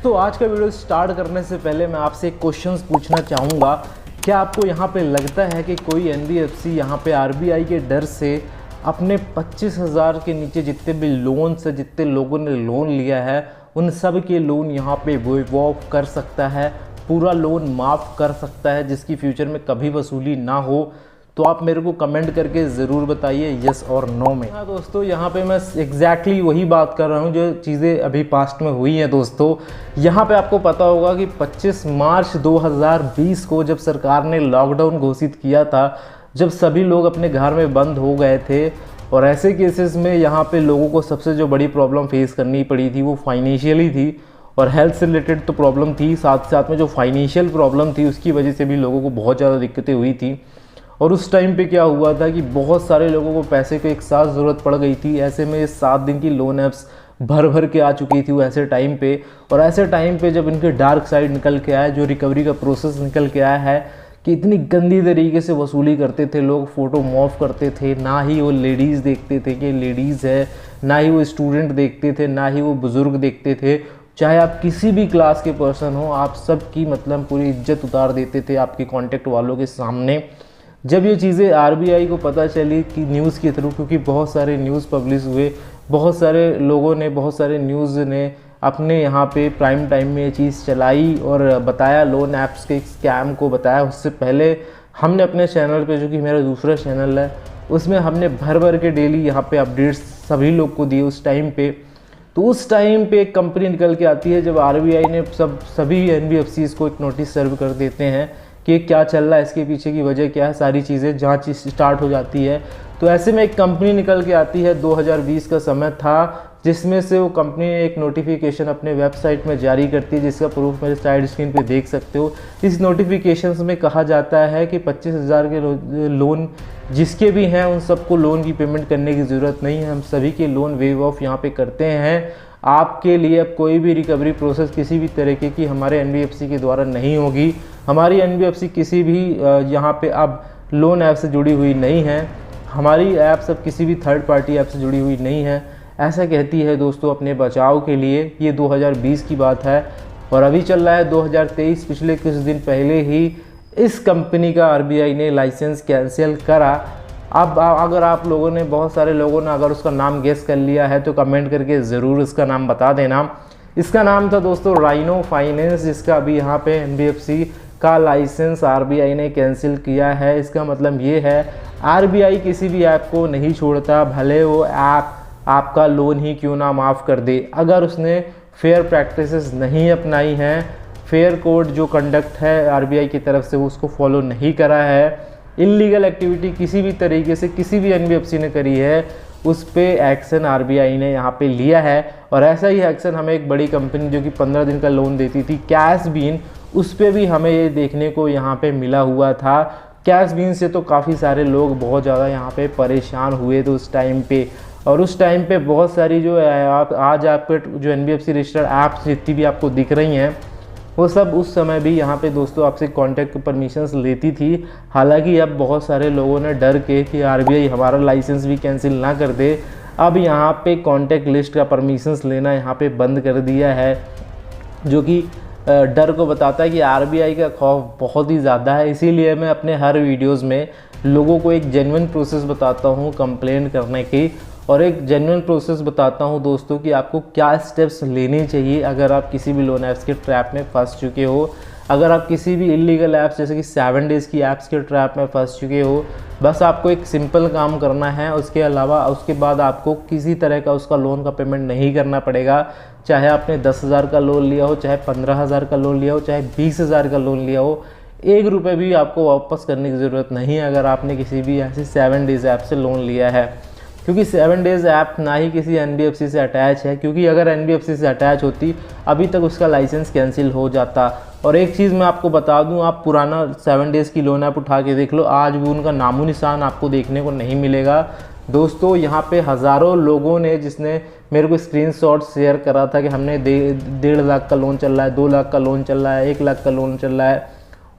तो आज का वीडियो स्टार्ट करने से पहले मैं आपसे एक क्वेश्चन पूछना चाहूँगा। क्या आपको यहाँ पे लगता है कि कोई एनबीएफसी यहाँ पे आरबीआई के डर से अपने 25,000 के नीचे जितने भी लोन से जितने लोगों ने लोन लिया है उन सब के लोन यहाँ पे वेव ऑफ कर सकता है, पूरा लोन माफ़ कर सकता है, जिसकी फ्यूचर में कभी वसूली ना हो? तो आप मेरे को कमेंट करके ज़रूर बताइए यस और नो में। हाँ दोस्तों, यहाँ पे मैं एग्जैक्टली वही बात कर रहा हूँ जो चीज़ें अभी पास्ट में हुई हैं। दोस्तों यहाँ पे आपको पता होगा कि 25 मार्च 2020 को जब सरकार ने लॉकडाउन घोषित किया था, जब सभी लोग अपने घर में बंद हो गए थे, और ऐसे केसेस में यहाँ पे लोगों को सबसे जो बड़ी प्रॉब्लम फेस करनी पड़ी थी वो फाइनेंशियली थी, और हेल्थ से रिलेटेड तो प्रॉब्लम थी, साथ साथ में जो फाइनेंशियल प्रॉब्लम थी उसकी वजह से भी लोगों को बहुत ज़्यादा दिक्कतें हुई थी। और उस टाइम पे क्या हुआ था कि बहुत सारे लोगों को पैसे की एक साथ ज़रूरत पड़ गई थी। ऐसे में 7 दिन की लोन ऐप्स भर भर के आ चुकी थी वो ऐसे टाइम पे, और ऐसे टाइम पे जब इनके डार्क साइड निकल के आया, जो रिकवरी का प्रोसेस निकल के आया है कि इतनी गंदी तरीके से वसूली करते थे लोग, फ़ोटो मॉफ करते थे, ना ही वो लेडीज़ देखते थे कि लेडीज़ है, ना ही वो स्टूडेंट देखते थे, ना ही वो बुज़ुर्ग देखते थे, चाहे आप किसी भी क्लास के पर्सन हो, आप सब की मतलब पूरी इज्जत उतार देते थे आपके कॉन्टेक्ट वालों के सामने। जब ये चीज़ें आरबीआई को पता चली कि न्यूज़ के थ्रू, क्योंकि बहुत सारे न्यूज़ पब्लिश हुए, बहुत सारे लोगों ने, बहुत सारे न्यूज़ ने अपने यहाँ पे प्राइम टाइम में ये चीज़ चलाई और बताया, लोन ऐप्स के स्कैम को बताया। उससे पहले हमने अपने चैनल पे, जो कि मेरा दूसरा चैनल है, उसमें हमने भर भर के डेली यहाँ पे अपडेट्स सभी लोग को दिए उस टाइम पे। तो उस टाइम पे एक कंपनी निकल के आती है जब आरबीआई ने सभी एनबीएफसीज़ को एक नोटिस सर्व कर देते हैं कि क्या चल रहा है, इसके पीछे की वजह क्या है, सारी चीज़ें जांच स्टार्ट हो जाती है। तो ऐसे में एक कंपनी निकल के आती है, 2020 का समय था, जिसमें से वो कंपनी एक नोटिफिकेशन अपने वेबसाइट में जारी करती है, जिसका प्रूफ मेरे साइड स्क्रीन पे देख सकते हो। इस नोटिफिकेशन में कहा जाता है कि 25,000 के लोन जिसके भी हैं उन सबको लोन की पेमेंट करने की ज़रूरत नहीं है, हम सभी के लोन वेव ऑफ यहाँ पे करते हैं। आपके लिए अब कोई भी रिकवरी प्रोसेस किसी भी तरीके की हमारे एनबीएफसी के द्वारा नहीं होगी। हमारी एनबीएफसी किसी भी यहाँ पे अब लोन ऐप से जुड़ी हुई नहीं है, हमारी ऐप सब किसी भी थर्ड पार्टी ऐप से जुड़ी हुई नहीं है, ऐसा कहती है दोस्तों अपने बचाव के लिए। ये 2020 की बात है और अभी चल रहा है 2023। पिछले कुछ दिन पहले ही इस कंपनी का आरबीआई ने लाइसेंस कैंसिल करा। अब अगर आप लोगों ने, बहुत सारे लोगों ने अगर उसका नाम गेस कर लिया है तो कमेंट करके ज़रूर इसका नाम बता देना। इसका नाम था दोस्तों राइनो फाइनेंस, जिसका अभी यहाँ पे एनबीएफसी का लाइसेंस आरबीआई ने कैंसिल किया है। इसका मतलब ये है आरबीआई किसी भी ऐप को नहीं छोड़ता, भले वो ऐप आपका लोन ही क्यों ना माफ़ कर दे। अगर उसने फेयर प्रैक्टिसेस नहीं अपनाई हैं, फेयर कोड जो कंडक्ट है आरबीआई की तरफ से वो उसको फॉलो नहीं करा है, इलीगल एक्टिविटी किसी भी तरीके से किसी भी एनबीएफसी ने करी है, उस पे एक्शन आरबीआई ने यहाँ पे लिया है। और ऐसा ही एक्शन हमें एक बड़ी कंपनी जो कि 15 दिन का लोन देती थी, कैश बीन, उस पे भी हमें ये देखने को यहाँ पे मिला हुआ था। कैश बीन से तो काफ़ी सारे लोग बहुत ज़्यादा यहाँ पे परेशान हुए थे उस टाइम पे, और उस टाइम पे बहुत सारी जो आज आपके जो एनबीएफसी रजिस्टर्ड ऐप्स जितनी भी आपको दिख रही हैं वो सब उस समय भी यहाँ पे दोस्तों आपसे कॉन्टैक्ट परमिशंस लेती थी। हालांकि अब बहुत सारे लोगों ने डर के कि आरबीआई हमारा लाइसेंस भी कैंसिल ना कर दे, अब यहाँ पे कॉन्टैक्ट लिस्ट का परमिशंस लेना यहाँ पे बंद कर दिया है, जो कि डर को बताता है कि आरबीआई का खौफ बहुत ही ज़्यादा है। इसीलिए मैं अपने हर वीडियोज़ में लोगों को एक जेन्युइन प्रोसेस बताता हूँ कंप्लेन करने की, और एक जेन्युइन प्रोसेस बताता हूँ दोस्तों कि आपको क्या स्टेप्स लेने चाहिए अगर आप किसी भी लोन ऐप्स के ट्रैप में फंस चुके हो। अगर आप किसी भी इलीगल ऐप्स जैसे कि 7 डेज़ की ऐप्स के ट्रैप में फंस चुके हो, बस आपको एक सिंपल काम करना है। उसके अलावा उसके बाद आपको किसी तरह का उसका लोन का पेमेंट नहीं करना पड़ेगा। चाहे आपने 10,000 का लोन लिया हो, चाहे 15,000 का लोन लिया हो, चाहे 20,000 का लोन लिया हो, 1 रुपये भी आपको वापस करने की ज़रूरत नहीं है अगर आपने किसी भी ऐसे 7 डेज़ ऐप से लोन लिया है। क्योंकि 7 डेज़ ऐप ना ही किसी एनबीएफसी से अटैच है, क्योंकि अगर एनबीएफसी से अटैच होती अभी तक उसका लाइसेंस कैंसिल हो जाता। और एक चीज़ मैं आपको बता दूं, आप पुराना 7 डेज़ की लोन ऐप उठा के देख लो, आज भी उनका नामो निशान आपको देखने को नहीं मिलेगा। दोस्तों यहाँ पे हज़ारों लोगों ने, जिसने मेरे को स्क्रीनशॉट शेयर करा था कि हमने 1.5 लाख का लोन चल रहा है, 2 लाख का लोन चल रहा है, 1 लाख का लोन चल रहा है,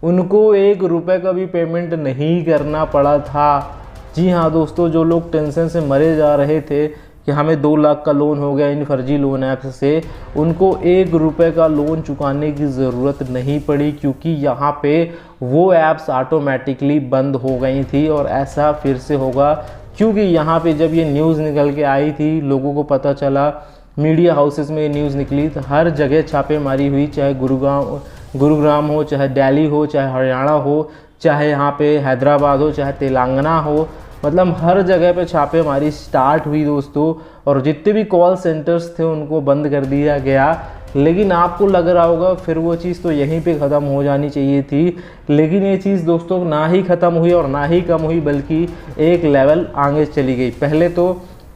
उनको 1 रुपये का भी पेमेंट नहीं करना पड़ा था। जी हाँ दोस्तों, जो लोग टेंशन से मरे जा रहे थे कि हमें 2 लाख का लोन हो गया इन फर्जी लोन ऐप्स से, उनको 1 रुपये का लोन चुकाने की ज़रूरत नहीं पड़ी, क्योंकि यहाँ पे वो ऐप्स ऑटोमेटिकली बंद हो गई थी। और ऐसा फिर से होगा, क्योंकि यहाँ पे जब ये न्यूज़ निकल के आई थी, लोगों को पता चला, मीडिया हाउसेस में ये न्यूज़ निकली, तो हर जगह छापेमारी हुई, चाहे गुरुग्राम हो, चाहे दिल्ली हो, चाहे हरियाणा हो, चाहे यहाँ पे हैदराबाद हो, चाहे तेलंगाना हो, मतलब हर जगह पे छापेमारी स्टार्ट हुई दोस्तों। और जितने भी कॉल सेंटर्स थे उनको बंद कर दिया गया। लेकिन आपको लग रहा होगा फिर वो चीज़ तो यहीं पे ख़त्म हो जानी चाहिए थी, लेकिन ये चीज़ दोस्तों ना ही ख़त्म हुई और ना ही कम हुई, बल्कि एक लेवल आगे चली गई। पहले तो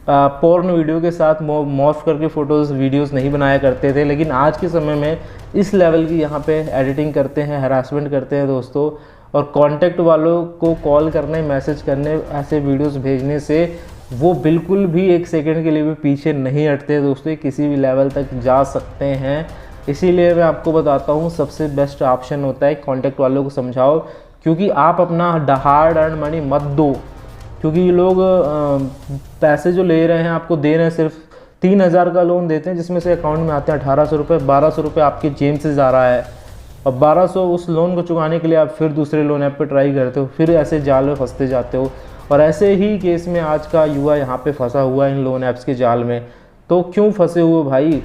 पोर्न वीडियो के साथ मॉर्फ करके फ़ोटोज़ वीडियोस नहीं बनाया करते थे, लेकिन आज के समय में इस लेवल की यहाँ पे एडिटिंग करते हैं, हरासमेंट करते हैं दोस्तों। और कांटेक्ट वालों को कॉल करने, मैसेज करने, ऐसे वीडियोस भेजने से वो बिल्कुल भी 1 सेकंड के लिए भी पीछे नहीं हटते दोस्तों, किसी भी लेवल तक जा सकते हैं। इसीलिए मैं आपको बताता हूँ सबसे बेस्ट ऑप्शन होता है कांटेक्ट वालों को समझाओ, क्योंकि आप अपना हार्ड अर्न मनी मत दो, क्योंकि ये लोग पैसे जो ले रहे हैं आपको दे रहे हैं, सिर्फ 3000 का लोन देते हैं, जिसमें से अकाउंट में आते हैं 1800 रुपये, 1200 रुपये आपके जेब से जा रहा है। और 1200 उस लोन को चुकाने के लिए आप फिर दूसरे लोन ऐप पे ट्राई करते हो, फिर ऐसे जाल में फंसते जाते हो। और ऐसे ही केस में आज का युवा यहाँ पे फंसा हुआ है इन लोन ऐप्स के जाल में। तो क्यों फंसे हुए भाई?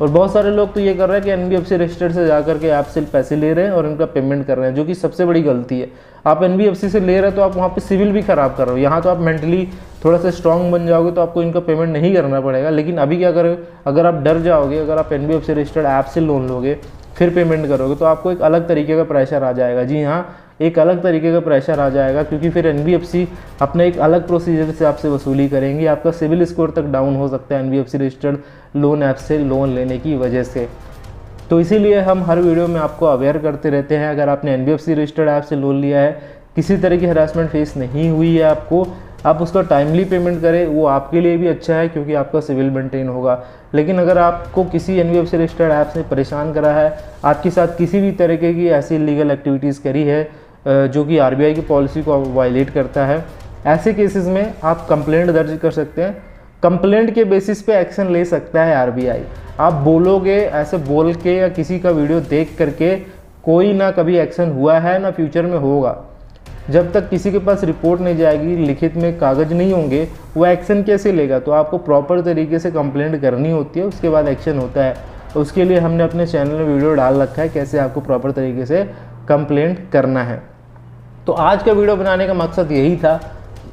और बहुत सारे लोग तो ये कर रहे हैं कि एनबीएफसी रजिस्टर्ड से जाकर के ऐप से पैसे ले रहे हैं और इनका पेमेंट कर रहे हैं, जो कि सबसे बड़ी गलती है। आप एनबीएफसी से ले रहे हैं तो आप वहाँ पे सिविल भी ख़राब कर रहे हो। यहाँ तो आप मेंटली थोड़ा सा स्ट्रांग बन जाओगे तो आपको इनका पेमेंट नहीं करना पड़ेगा। लेकिन अभी क्या करोगे, अगर आप डर जाओगे, अगर आप एनबीएफसी रजिस्टर्ड ऐप से लोन लोगे फिर पेमेंट करोगे, तो आपको एक अलग तरीके का प्रेशर आ जाएगा। जी हाँ, एक अलग तरीके का प्रेशर आ जाएगा, क्योंकि फिर एनबीएफसी अपने एक अलग प्रोसीजर से आपसे वसूली करेंगे। आपका सिविल स्कोर तक डाउन हो सकता है एनबीएफसी रजिस्टर्ड लोन ऐप से लोन लेने की वजह से। तो इसीलिए हम हर वीडियो में आपको अवेयर करते रहते हैं। अगर आपने एनबीएफसी रजिस्टर्ड ऐप से लोन लिया है, किसी तरह की हरासमेंट फेस नहीं हुई है आपको, आप उसका टाइमली पेमेंट करें, वो आपके लिए भी अच्छा है, क्योंकि आपका सिविल मेंटेन होगा। लेकिन अगर आपको किसी एनबीएफसी रजिस्टर्ड ऐप से परेशान करा है, आपके साथ किसी भी तरीके की ऐसी लीगल एक्टिविटीज़ करी है जो कि आरबीआई की पॉलिसी को वायलेट करता है, ऐसे केसेस में आप कंप्लेंट दर्ज कर सकते हैं। कंप्लेंट के बेसिस पे एक्शन ले सकता है आरबीआई। आप बोलोगे, ऐसे बोल के या किसी का वीडियो देख करके कोई ना कभी एक्शन हुआ है ना फ्यूचर में होगा। जब तक किसी के पास रिपोर्ट नहीं जाएगी, लिखित में कागज़ नहीं होंगे, वो एक्शन कैसे लेगा? तो आपको प्रॉपर तरीके से कंप्लेंट करनी होती है, उसके बाद एक्शन होता है। उसके लिए हमने अपने चैनल में वीडियो डाल रखा है कैसे आपको प्रॉपर तरीके से कंप्लेंट करना है। तो आज का वीडियो बनाने का मकसद यही था।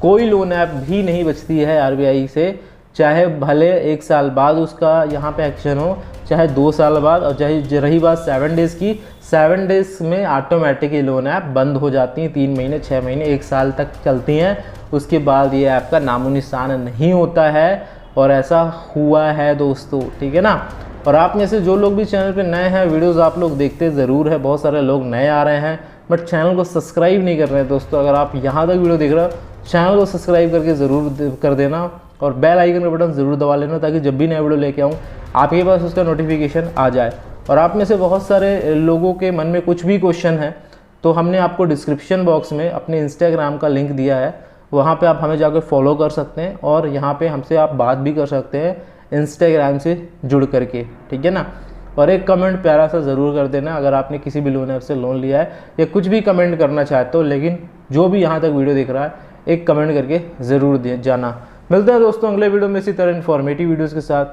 कोई लोन ऐप भी नहीं बचती है आरबीआई से, चाहे भले 1 साल बाद उसका यहाँ पे एक्शन हो, चाहे 2 साल बाद, और चाहे रही बात 7 डेज़ की, 7 डेज़ में ऑटोमेटिक ये लोन ऐप बंद हो जाती हैं। 3 महीने, 6 महीने, 1 साल तक चलती हैं। उसके बाद ये ऐप का नामो निशान नहीं होता है, और ऐसा हुआ है दोस्तों, ठीक है ना। और आप में से जो लोग भी चैनल पे नए हैं, वीडियोस आप लोग देखते ज़रूर है, बहुत सारे लोग नए आ रहे हैं बट चैनल को सब्सक्राइब नहीं कर रहे हैं दोस्तों। अगर आप यहाँ तक वीडियो देख रहे हो, चैनल को सब्सक्राइब करके ज़रूर कर देना, और बेल आइकन का बटन ज़रूर दबा लेना, ताकि जब भी नया वीडियो लेके आऊँ आपके पास उसका नोटिफिकेशन आ जाए। और आप में से बहुत सारे लोगों के मन में कुछ भी क्वेश्चन है, तो हमने आपको डिस्क्रिप्शन बॉक्स में अपने इंस्टाग्राम का लिंक दिया है, वहाँ पे आप हमें जाकर फॉलो कर सकते हैं, और यहाँ पे हमसे आप बात भी कर सकते हैं इंस्टाग्राम से जुड़ करके, ठीक है ना। और एक कमेंट प्यारा सा ज़रूर कर देना अगर आपने किसी भी लोन ऐप से लोन लिया है, या कुछ भी कमेंट करना चाहते हो। लेकिन जो भी यहाँ तक वीडियो देख रहा है, एक कमेंट करके ज़रूर दे जाना। मिलते हैं दोस्तों अगले वीडियो में इसी तरह इन्फॉर्मेटिव वीडियोज़ के साथ।